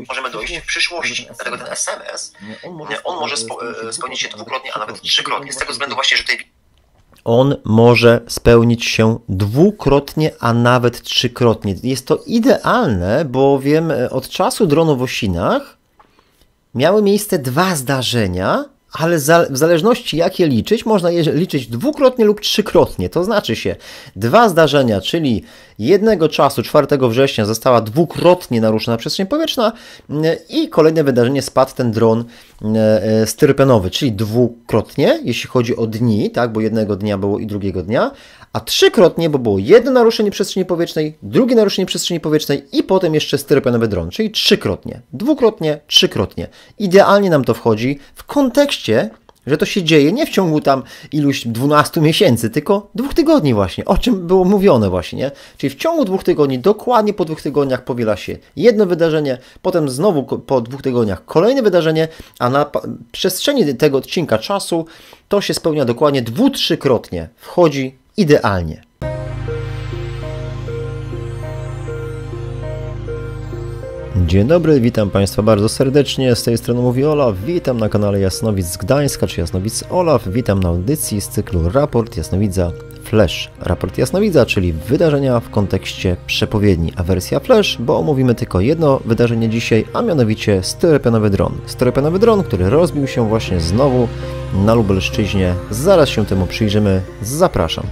możemy dojść w przyszłości. Dlatego ten SMS, on może spełnić się dwukrotnie, a nawet trzykrotnie. Z tego względu właśnie, że tutaj on może spełnić się dwukrotnie, a nawet trzykrotnie. Jest to idealne, bowiem od czasu dronu w Osinach miały miejsce 2 zdarzenia, ale w zależności jakie liczyć, można je liczyć dwukrotnie lub trzykrotnie. To znaczy się 2 zdarzenia, czyli jednego czasu 4 września została dwukrotnie naruszona przestrzeń powietrzna i kolejne wydarzenie spadł ten dron styropianowy, czyli dwukrotnie, jeśli chodzi o dni, tak, bo jednego dnia było i drugiego dnia, a trzykrotnie, bo było jedno naruszenie przestrzeni powietrznej, drugie naruszenie przestrzeni powietrznej i potem jeszcze styropianowy dron, czyli trzykrotnie, dwukrotnie, trzykrotnie. Idealnie nam to wchodzi w kontekście, że to się dzieje nie w ciągu tam iluś 12 miesięcy, tylko 2 tygodni właśnie, o czym było mówione właśnie, nie? Czyli w ciągu 2 tygodni, dokładnie po 2 tygodniach powiela się jedno wydarzenie, potem znowu po 2 tygodniach kolejne wydarzenie, a na przestrzeni tego odcinka czasu to się spełnia dokładnie 2-3-krotnie. Wchodzi idealnie. Dzień dobry, witam Państwa bardzo serdecznie, z tej strony mówi Olaf, witam na kanale Jasnowic z Gdańska, czy Jasnowic Olaf, witam na audycji z cyklu Raport Jasnowidza Flash. Raport Jasnowidza, czyli wydarzenia w kontekście przepowiedni, a wersja Flash, bo omówimy tylko jedno wydarzenie dzisiaj, a mianowicie styropianowy dron. Styropianowy dron, który rozbił się właśnie znowu na Lubelszczyźnie, zaraz się temu przyjrzymy, zapraszam.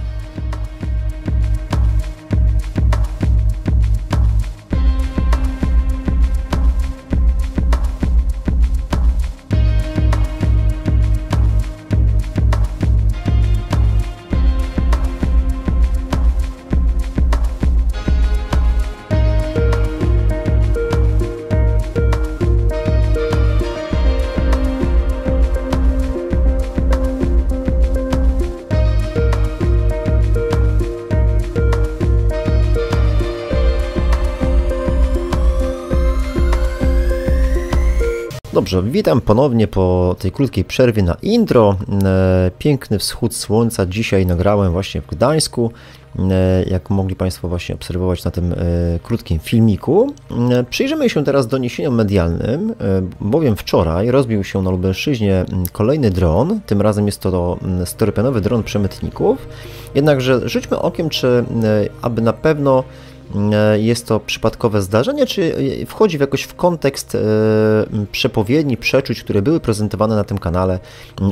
Dobrze, witam ponownie po tej krótkiej przerwie na intro. Piękny wschód słońca dzisiaj nagrałem właśnie w Gdańsku, jak mogli Państwo właśnie obserwować na tym krótkim filmiku. Przyjrzymy się teraz doniesieniom medialnym, bowiem wczoraj rozbił się na Lubelszczyźnie kolejny dron, tym razem jest to styropianowy dron przemytników. Jednakże rzućmy okiem, czy aby na pewno jest to przypadkowe zdarzenie, czy wchodzi jakoś w kontekst przepowiedni, przeczuć, które były prezentowane na tym kanale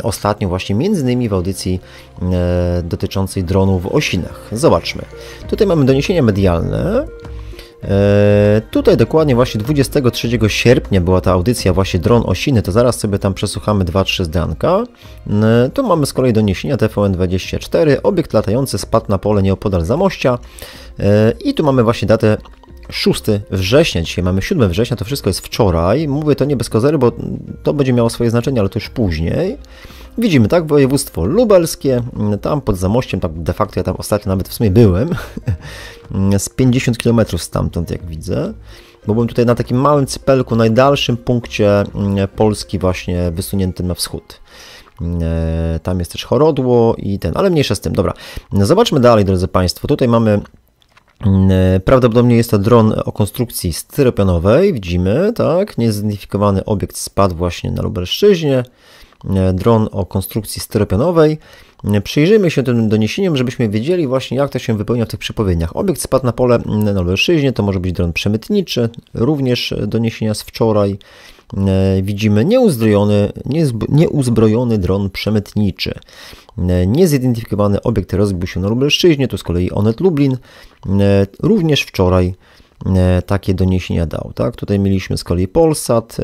ostatnio właśnie między innymi w audycji dotyczącej dronów w Osinach. Zobaczmy. Tutaj mamy doniesienia medialne. Tutaj dokładnie właśnie 23 sierpnia była ta audycja właśnie Dron Osiny, to zaraz sobie tam przesłuchamy 2-3 zdanka. Tu mamy z kolei doniesienia TVN24, obiekt latający spadł na pole nieopodal Zamościa i tu mamy właśnie datę 6 września, dzisiaj mamy 7 września, to wszystko jest wczoraj, mówię to nie bez kozery, bo to będzie miało swoje znaczenie, ale to już później. Widzimy, tak, województwo lubelskie, tam pod Zamościem, tak de facto ja tam ostatnio nawet w sumie byłem, z 50 km stamtąd, jak widzę, bo byłem tutaj na takim małym cypelku, najdalszym punkcie Polski właśnie wysuniętym na wschód. Tam jest też Chorodło i ten, ale mniejsza z tym, dobra. Zobaczmy dalej, drodzy Państwo, tutaj mamy, prawdopodobnie jest to dron o konstrukcji styropianowej, widzimy, tak, niezidentyfikowany obiekt spadł właśnie na Lubelszczyźnie. Dron o konstrukcji styropianowej. Przyjrzyjmy się tym doniesieniom, żebyśmy wiedzieli właśnie, jak to się wypełnia w tych przepowiedniach. Obiekt spadł na pole na Lubelszczyźnie, to może być dron przemytniczy, również doniesienia z wczoraj. Widzimy nieuzbrojony dron przemytniczy. Niezidentyfikowany obiekt rozbił się na Lubelszczyźnie, tu z kolei Onet Lublin. Również wczoraj takie doniesienia dał. Tak? Tutaj mieliśmy z kolei Polsat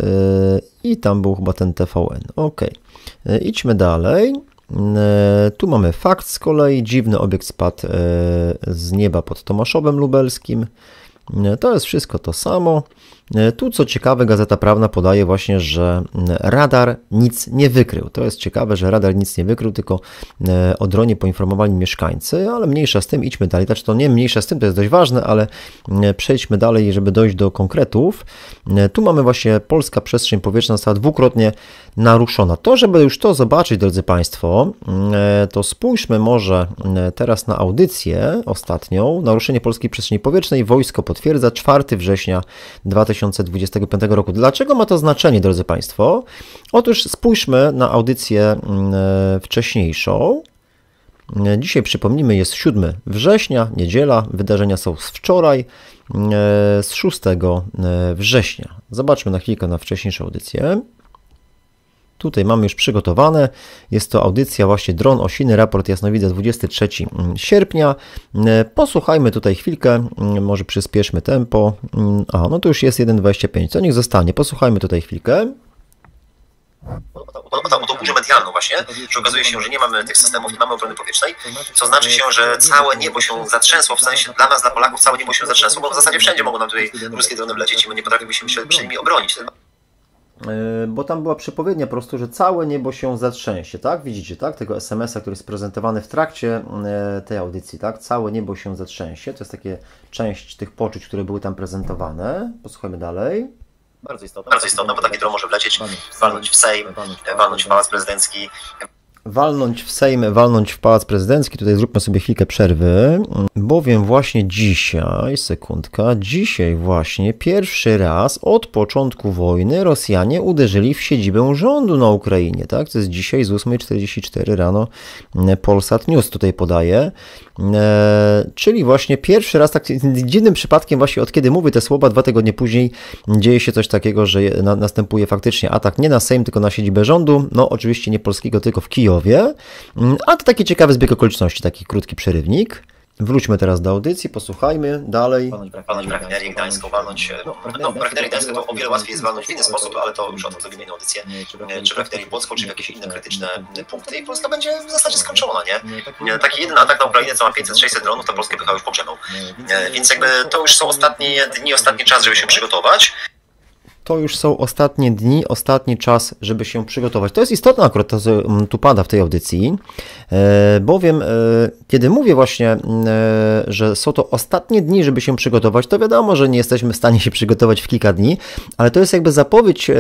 i tam był chyba ten TVN. Ok, idźmy dalej. Tu mamy fakt z kolei. Dziwny obiekt spadł z nieba pod Tomaszowem Lubelskim. To jest wszystko to samo. Tu co ciekawe, Gazeta Prawna podaje właśnie, że radar nic nie wykrył. To jest ciekawe, że radar nic nie wykrył, tylko o dronie poinformowali mieszkańcy, ale mniejsza z tym, idźmy dalej. Znaczy to nie mniejsza z tym, to jest dość ważne, ale przejdźmy dalej, żeby dojść do konkretów. Tu mamy właśnie polska przestrzeń powietrzna została dwukrotnie naruszona. To, żeby już to zobaczyć, drodzy Państwo, to spójrzmy może teraz na audycję ostatnią. Naruszenie polskiej przestrzeni powietrznej wojsko potwierdza 4 września 2022 2025 roku. Dlaczego ma to znaczenie, drodzy Państwo? Otóż spójrzmy na audycję wcześniejszą. Dzisiaj, przypomnijmy, jest 7 września, niedziela. Wydarzenia są z wczoraj, z 6 września. Zobaczmy na chwilkę na wcześniejszą audycję. Tutaj mamy już przygotowane. Jest to audycja właśnie Dron Osiny, raport Jasnowidza 23 sierpnia. Posłuchajmy tutaj chwilkę, może przyspieszmy tempo. No to już jest 1,25, co niech zostanie. Posłuchajmy tutaj chwilkę. O tą burzę medialną właśnie, że okazuje się, że nie mamy tych systemów, nie mamy obrony powietrznej, co znaczy się, że całe niebo się zatrzęsło, w sensie dla nas, dla Polaków całe niebo się zatrzęsło, bo w zasadzie wszędzie mogą nam tutaj ruskie drony wlecieć i my nie potrafilibyśmy się przed nimi obronić. Bo tam była przepowiednia po prostu, że całe niebo się zatrzęsie, tak? Widzicie, tak? Tego SMS-a, który jest prezentowany w trakcie tej audycji, tak? Całe niebo się zatrzęsie. To jest takie część tych poczuć, które były tam prezentowane. Posłuchajmy dalej. Bardzo istotna, bo taki dron może wlecieć, walnąć w Sejm, walnąć w Pałac Prezydencki. Walnąć w Sejm, walnąć w Pałac Prezydencki. Tutaj zróbmy sobie chwilkę przerwy, bowiem właśnie dzisiaj, dzisiaj właśnie pierwszy raz od początku wojny Rosjanie uderzyli w siedzibę rządu na Ukrainie, tak? To jest dzisiaj z 8:44 rano Polsat News tutaj podaje, czyli właśnie pierwszy raz, tak dziwnym przypadkiem właśnie od kiedy mówię te słowa, 2 tygodnie później dzieje się coś takiego, że następuje faktycznie atak nie na Sejm, tylko na siedzibę rządu, no oczywiście nie polskiego, tylko w Kijowie. A to taki ciekawy zbieg okoliczności, taki krótki przerywnik. Wróćmy teraz do audycji, posłuchajmy dalej. Walnąć w rafinerię gdańską, walnąć... w rafinerię gdańską to o wiele łatwiej jest walnąć w inny sposób, ale to już o tym zrobimy inną audycję. Czy w rafinerię płocką, czy w jakieś inne krytyczne punkty i Polska będzie w zasadzie skończona, nie? Taki jeden atak na Ukrainę, co ma 500-600 dronów, to Polskę pycha już pogrzebą. Więc jakby to już są ostatnie dni, ostatni czas, żeby się przygotować. To już są ostatnie dni, ostatni czas, żeby się przygotować. To jest istotne akurat, to co tu pada w tej audycji, bowiem kiedy mówię właśnie, że są to ostatnie dni, żeby się przygotować, to wiadomo, że nie jesteśmy w stanie się przygotować w kilka dni, ale to jest jakby zapowiedź,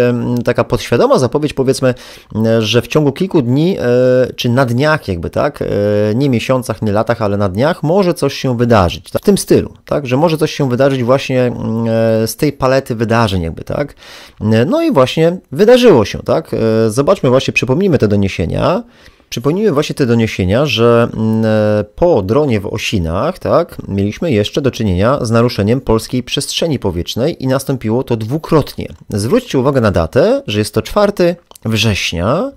taka podświadoma zapowiedź, powiedzmy, że w ciągu kilku dni, czy na dniach jakby, tak, nie miesiącach, nie latach, ale na dniach może coś się wydarzyć, tak? W tym stylu, tak, że może coś się wydarzyć właśnie z tej palety wydarzeń jakby, tak. No i właśnie wydarzyło się, tak? Zobaczmy właśnie, przypomnijmy te doniesienia. Przypomnijmy właśnie te doniesienia, że po dronie w Osinach, tak, mieliśmy jeszcze do czynienia z naruszeniem polskiej przestrzeni powietrznej i nastąpiło to dwukrotnie. Zwróćcie uwagę na datę, że jest to 4 września.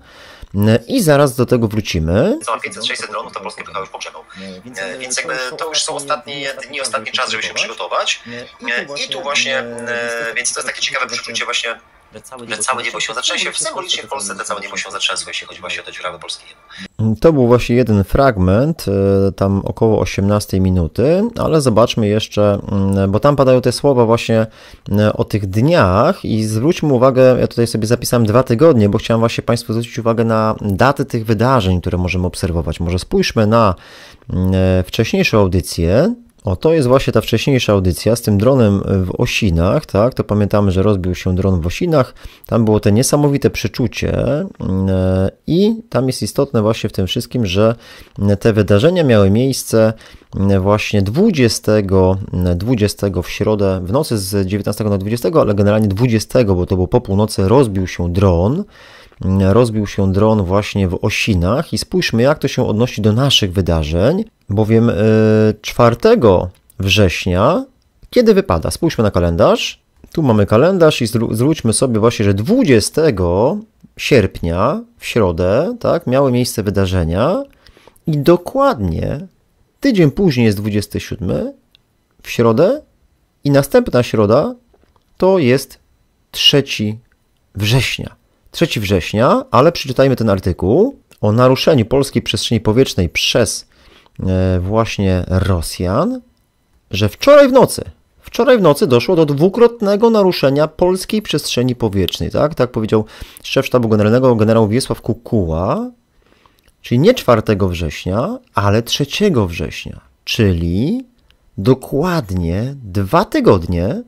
I zaraz do tego wrócimy. Co ma 500-600 dronów, to Polskę pycha już pogrzebą. Więc jakby to już są ostatnie dni, ostatni czas, żeby się przygotować. I tu właśnie, więc to jest takie ciekawe przeczucie właśnie, że całe niebo się zatrzęsie. Symbolicznie w Polsce te całe niebo się zatrzęsło, jeśli chodzi właśnie o te dziurawe polskie niebo. To był właśnie jeden fragment, tam około 18 minuty, ale zobaczmy jeszcze, bo tam padają te słowa właśnie o tych dniach i zwróćmy uwagę, ja tutaj sobie zapisałem 2 tygodnie, bo chciałem właśnie Państwu zwrócić uwagę na daty tych wydarzeń, które możemy obserwować. Może spójrzmy na wcześniejszą audycję. O, to jest właśnie ta wcześniejsza audycja z tym dronem w Osinach, tak? To pamiętamy, że rozbił się dron w Osinach. Tam było te niesamowite przeczucie i tam jest istotne właśnie w tym wszystkim, że te wydarzenia miały miejsce właśnie 20 w środę, w nocy z 19 na 20, ale generalnie 20, bo to było po północy, rozbił się dron właśnie w Osinach i spójrzmy, jak to się odnosi do naszych wydarzeń, bowiem 4 września, kiedy wypada? Spójrzmy na kalendarz. Tu mamy kalendarz i zwróćmy sobie właśnie, że 20 sierpnia w środę, tak, miały miejsce wydarzenia i dokładnie tydzień później jest 27 w środę i następna środa to jest 3 września. 3 września, ale przeczytajmy ten artykuł o naruszeniu polskiej przestrzeni powietrznej przez właśnie Rosjan, że wczoraj w nocy doszło do dwukrotnego naruszenia polskiej przestrzeni powietrznej. Tak powiedział szef sztabu generalnego generał Wiesław Kukuła, czyli nie 4 września, ale 3 września, czyli dokładnie 2 tygodnie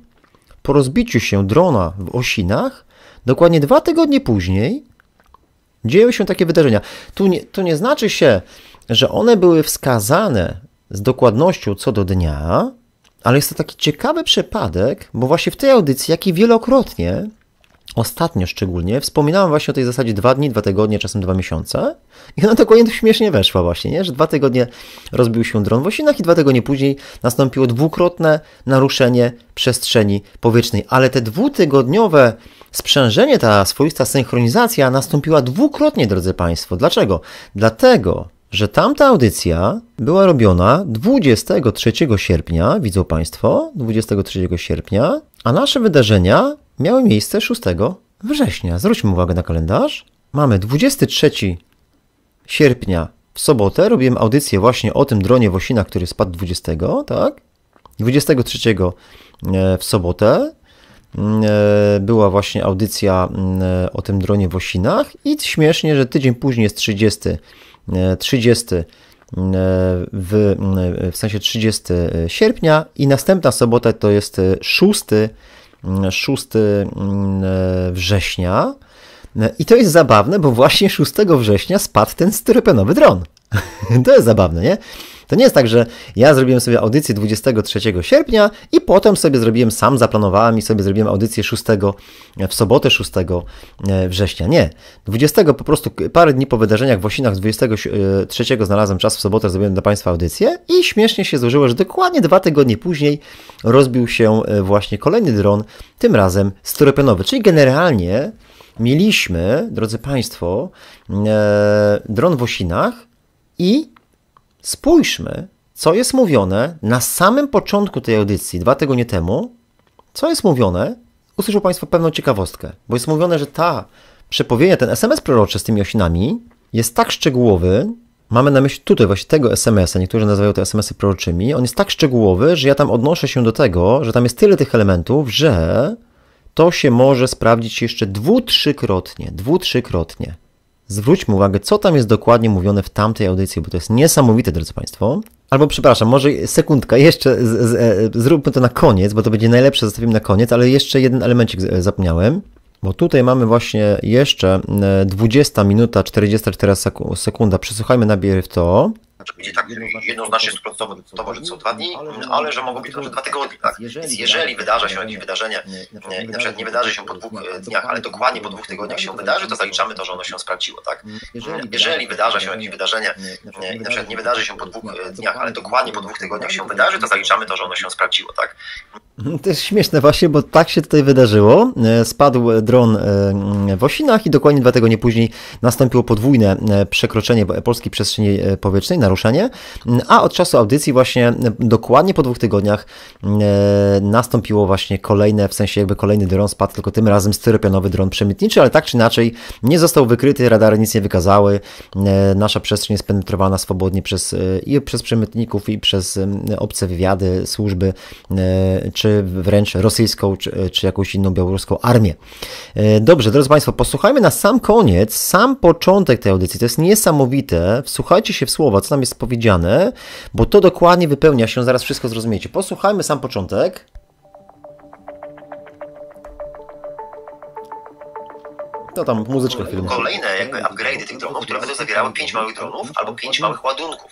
po rozbiciu się drona w Osinach, dokładnie 2 tygodnie później dzieją się takie wydarzenia. Tu nie znaczy się, że one były wskazane z dokładnością co do dnia, ale jest to taki ciekawy przypadek, bo właśnie w tej audycji, jak i wielokrotnie, ostatnio szczególnie, wspominałem właśnie o tej zasadzie 2 dni, 2 tygodnie, czasem 2 miesiące i ona dokładnie śmiesznie weszła właśnie, nie? Że 2 tygodnie rozbił się dron w Osinach i 2 tygodnie później nastąpiło dwukrotne naruszenie przestrzeni powietrznej, ale te dwutygodniowe sprzężenie, ta swoista synchronizacja nastąpiła dwukrotnie, drodzy Państwo. Dlaczego? Dlatego, że tamta audycja była robiona 23 sierpnia, widzą Państwo, 23 sierpnia, a nasze wydarzenia miały miejsce 6 września. Zwróćmy uwagę na kalendarz. Mamy 23 sierpnia w sobotę, robiłem audycję właśnie o tym dronie w Osinach, który spadł 20, tak? 23 w sobotę była właśnie audycja o tym dronie w Osinach i śmiesznie, że tydzień później jest 30 w sensie 30 sierpnia i następna sobota to jest 6 września. I to jest zabawne, bo właśnie 6 września spadł ten styropianowy dron. To jest zabawne, nie? To nie jest tak, że ja zrobiłem sobie audycję 23 sierpnia i potem sobie zrobiłem, sam zaplanowałem i sobie zrobiłem audycję w sobotę 6 września. Nie. 20 po prostu parę dni po wydarzeniach w Osinach, 23 znalazłem czas w sobotę, zrobiłem dla Państwa audycję i śmiesznie się złożyło, że dokładnie 2 tygodnie później rozbił się właśnie kolejny dron, tym razem styropianowy. Czyli generalnie mieliśmy, drodzy Państwo, dron w Osinach i spójrzmy, co jest mówione na samym początku tej audycji 2 tygodnie temu. Co jest mówione? Usłyszą Państwo pewną ciekawostkę, bo jest mówione, że ta przepowiednia, ten SMS proroczy z tymi Osinami jest tak szczegółowy, mamy na myśli tutaj właśnie tego SMS-a, niektórzy nazywają te SMS-y proroczymi, on jest tak szczegółowy, że ja tam odnoszę się do tego, że tam jest tyle tych elementów, że to się może sprawdzić jeszcze dwu-trzykrotnie. Zwróćmy uwagę, co tam jest dokładnie mówione w tamtej audycji, bo to jest niesamowite, drodzy Państwo. Albo przepraszam, może sekundka, jeszcze zróbmy to na koniec, bo to będzie najlepsze, zostawimy na koniec, ale jeszcze jeden elemencik zapomniałem, bo tutaj mamy właśnie jeszcze 20 minuta 44 sekunda. Przesłuchajmy najpierw to. Będzie tak jednoznacznie stuprocentowo, że to są 2 dni, ale że mogą być także 2 tygodnie, tak? Więc jeżeli wydarza się jakieś wydarzenie, na przykład nie wydarzy się po 2 dniach, ale dokładnie po 2 tygodniach się wydarzy, to zaliczamy to, że ono się sprawdziło, tak? Jeżeli wydarza się jakieś wydarzenie, na przykład nie wydarzy się po 2 dniach, ale dokładnie po 2 tygodniach się wydarzy, to zaliczamy to, że ono się sprawdziło, tak? To jest śmieszne właśnie, bo tak się tutaj wydarzyło. Spadł dron w Osinach i dokładnie 2 tygodnie później nastąpiło podwójne przekroczenie polskiej przestrzeni powietrznej, naruszenie, a od czasu audycji właśnie dokładnie po 2 tygodniach nastąpiło właśnie kolejne, w sensie jakby kolejny dron spadł, tylko tym razem styropianowy dron przemytniczy, ale tak czy inaczej nie został wykryty, radary nic nie wykazały, nasza przestrzeń jest penetrowana swobodnie i przez przemytników, i przez obce wywiady, służby, czy wręcz rosyjską, czy jakąś inną białoruską armię. Dobrze, drodzy Państwo, posłuchajmy na sam koniec, sam początek tej audycji. To jest niesamowite. Wsłuchajcie się w słowa, co tam jest powiedziane, bo to dokładnie wypełnia się, zaraz wszystko zrozumiecie. Posłuchajmy sam początek. To tam muzyczka chwilę. Kolejne jakby upgrade'y tych dronów, które będą zawierały 5 małych dronów albo 5 małych ładunków.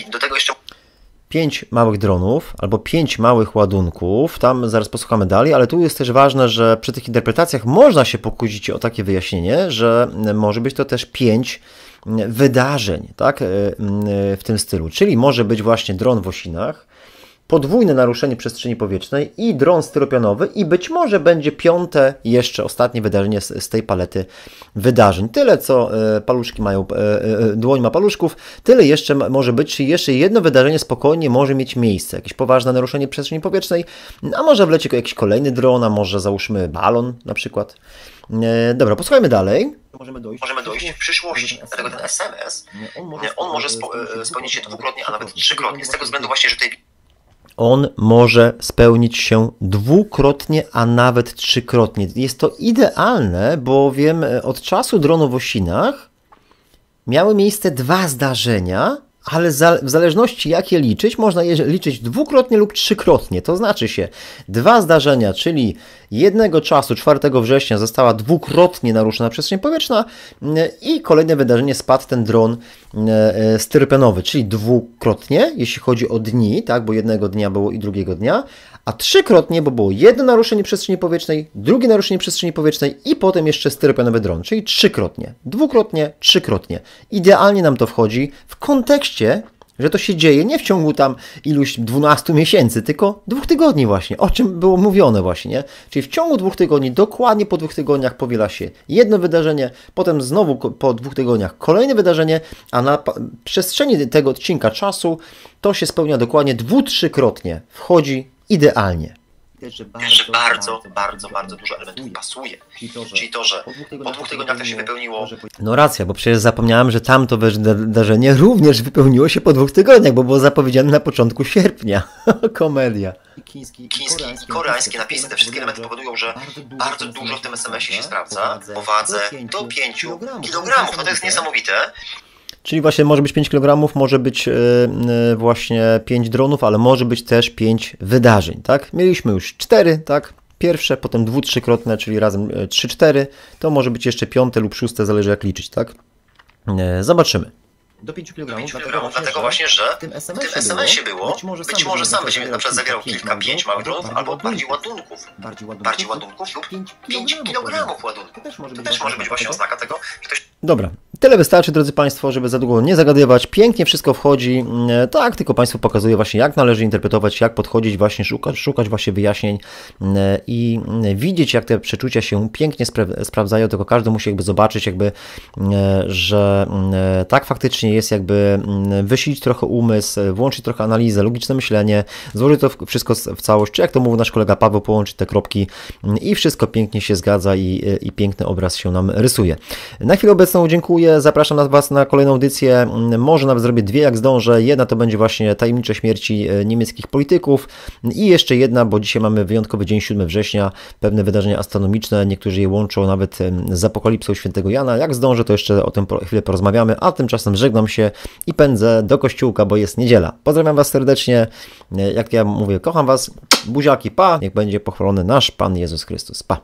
I do tego jeszcze 5 małych dronów albo 5 małych ładunków, tam zaraz posłuchamy dalej, ale tu jest też ważne, że przy tych interpretacjach można się pokusić o takie wyjaśnienie, że może być to też 5 wydarzeń, tak, w tym stylu, czyli może być właśnie dron w Osinach, podwójne naruszenie przestrzeni powietrznej i dron styropianowy i być może będzie 5. jeszcze ostatnie wydarzenie z tej palety wydarzeń. Tyle co paluszki mają, dłoń ma paluszków, tyle jeszcze może być, czy jeszcze jedno wydarzenie spokojnie może mieć miejsce. Jakieś poważne naruszenie przestrzeni powietrznej, a może wleci jakiś kolejny dron, a może załóżmy balon na przykład. Dobra, posłuchajmy dalej. Możemy dojść w przyszłości. Dlatego ten SMS, on może spełnić się dwukrotnie, a nawet 3-krotnie. Z tego względu właśnie, że tutaj on może spełnić się dwukrotnie, a nawet 3-krotnie. Jest to idealne, bowiem od czasu dronu w Osinach miały miejsce 2 zdarzenia, ale w zależności jak je liczyć, można je liczyć dwukrotnie lub trzykrotnie. To znaczy się 2 zdarzenia, czyli jednego czasu 4 września została dwukrotnie naruszona przestrzeń powietrzna i kolejne wydarzenie spadł ten dron styropianowy, czyli dwukrotnie, jeśli chodzi o dni, tak, bo jednego dnia było i drugiego dnia, a trzykrotnie, bo było jedno naruszenie przestrzeni powietrznej, drugie naruszenie przestrzeni powietrznej i potem jeszcze styropianowy dron, czyli trzykrotnie, dwukrotnie, trzykrotnie. Idealnie nam to wchodzi w kontekście, że to się dzieje nie w ciągu tam iluś 12 miesięcy, tylko 2 tygodni właśnie, o czym było mówione właśnie, nie? Czyli w ciągu 2 tygodni, dokładnie po 2 tygodniach powiela się jedno wydarzenie, potem znowu po 2 tygodniach kolejne wydarzenie, a na przestrzeni tego odcinka czasu to się spełnia dokładnie 2-3-krotnie. Wchodzi idealnie. Że bardzo dużo elementów pasuje. Czyli to, że po 2 tygodniach to się wypełniło. No racja, bo przecież zapomniałem, że tamto wydarzenie również wypełniło się po 2 tygodniach, bo było zapowiedziane na początku sierpnia. Komedia. Chińskie i koreańskie napisy, te wszystkie elementy powodują, że bardzo dużo w tym SMS-ie się sprawdza o wadze do 5 kg. No to jest niesamowite. Czyli właśnie może być 5 kg, może być właśnie 5 dronów, ale może być też 5 wydarzeń, tak? Mieliśmy już 4, tak? Pierwsze, potem 2-3-krotne, czyli razem 3-4, to może być jeszcze 5 lub 6, zależy jak liczyć, tak? Zobaczymy. Do 5 kg, dlatego właśnie, że w tym SMS-ie było, być może sam będzie na przykład zawierał kilka, 5 małych dronów, albo bardziej ładunków lub 5 kg ładunku. To też może być właśnie oznaka tego, że ktoś... Dobra, tyle wystarczy, drodzy Państwo, żeby za długo nie zagadywać. Pięknie wszystko wchodzi. Tak, tylko Państwu pokazuję właśnie, jak należy interpretować, jak podchodzić, właśnie szukać właśnie wyjaśnień i widzieć, jak te przeczucia się pięknie sprawdzają, tylko każdy musi jakby zobaczyć, jakby, że tak faktycznie jest, jakby wysilić trochę umysł, włączyć trochę analizę, logiczne myślenie, złożyć to wszystko w całość, czy jak to mówił nasz kolega Paweł, połączyć te kropki i wszystko pięknie się zgadza i piękny obraz się nam rysuje. Na chwilę obecną dziękuję, zapraszam Was na kolejną audycję, może nawet zrobię 2 jak zdążę, jedna to będzie właśnie tajemnicze śmierci niemieckich polityków i jeszcze jedna, bo dzisiaj mamy wyjątkowy dzień 7 września, pewne wydarzenia astronomiczne, niektórzy je łączą nawet z apokalipsą świętego Jana, jak zdążę to jeszcze o tym chwilę porozmawiamy, a tymczasem żegnam się i pędzę do kościółka, bo jest niedziela. Pozdrawiam Was serdecznie, jak ja mówię, kocham Was, buziaki, pa, niech będzie pochwalony nasz Pan Jezus Chrystus, pa.